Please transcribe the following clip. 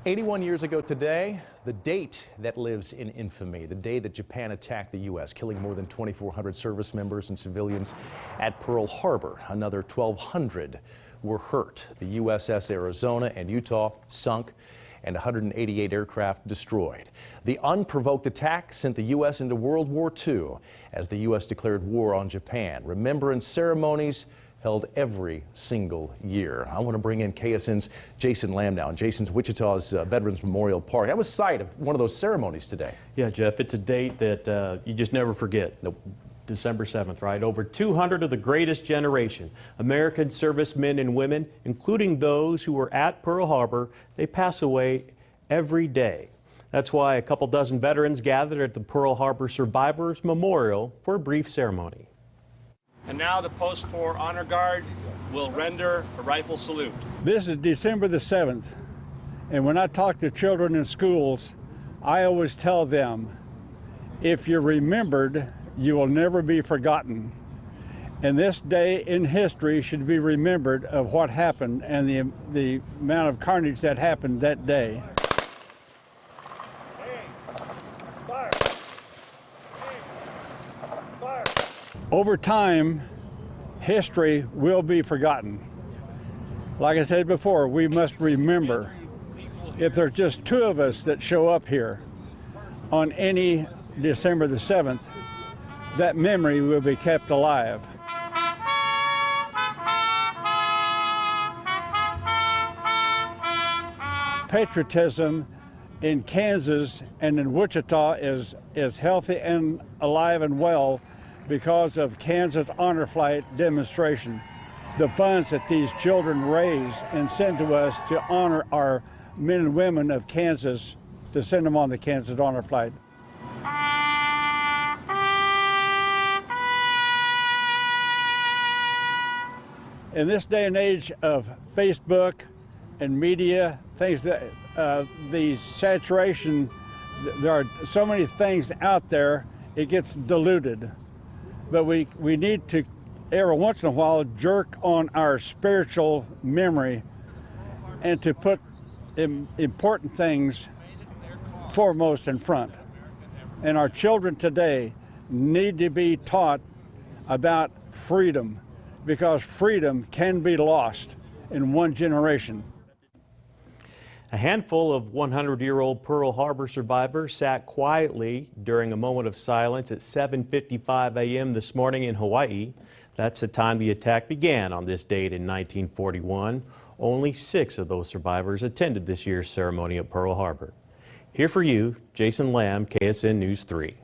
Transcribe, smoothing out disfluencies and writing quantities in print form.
81 years ago today, the date that lives in infamy, the day that Japan attacked the U.S., killing more than 2,400 service members and civilians at Pearl Harbor. Another 1,200 were hurt. The USS Arizona and Utah sunk and 188 aircraft destroyed. The unprovoked attack sent the U.S. into World War II as the U.S. declared war on Japan. Remembrance ceremonies held every single year. I want to bring in KSN's Jason Lamb now. And Jason's Wichita's Veterans Memorial Park. That was site of one of those ceremonies today. Yeah, Jeff, it's a date that you just never forget. Nope. December 7th, right? Over 200 of the greatest generation, American servicemen and women, including those who were at Pearl Harbor, they pass away every day. That's why a couple dozen veterans gathered at the Pearl Harbor Survivors Memorial for a brief ceremony. And now the Post 4 Honor Guard will render a rifle salute. This is December the 7th, and when I talk to children in schools, I always tell them, if you're remembered, you will never be forgotten. And this day in history should be remembered of what happened and the amount of carnage that happened that day. Over time, history will be forgotten. Like I said before, we must remember. If there's just two of us that show up here on any December the 7th, that memory will be kept alive. Patriotism in Kansas and in Wichita is healthy and alive and well because of Kansas Honor Flight demonstration. The funds that these children raise and send to us to honor our men and women of Kansas, to send them on the Kansas Honor Flight. In this day and age of Facebook and media, things that the saturation, there are so many things out there, it gets diluted. But we need to, every once in a while, jerk on our spiritual memory and to put important things foremost in front. And our children today need to be taught about freedom, because freedom can be lost in one generation. A handful of 100-year-old Pearl Harbor survivors sat quietly during a moment of silence at 7:55 a.m. this morning in Hawaii. That's the time the attack began on this date in 1941. Only 6 of those survivors attended this year's ceremony at Pearl Harbor. Here for you, Jason Lamb, KSN News 3.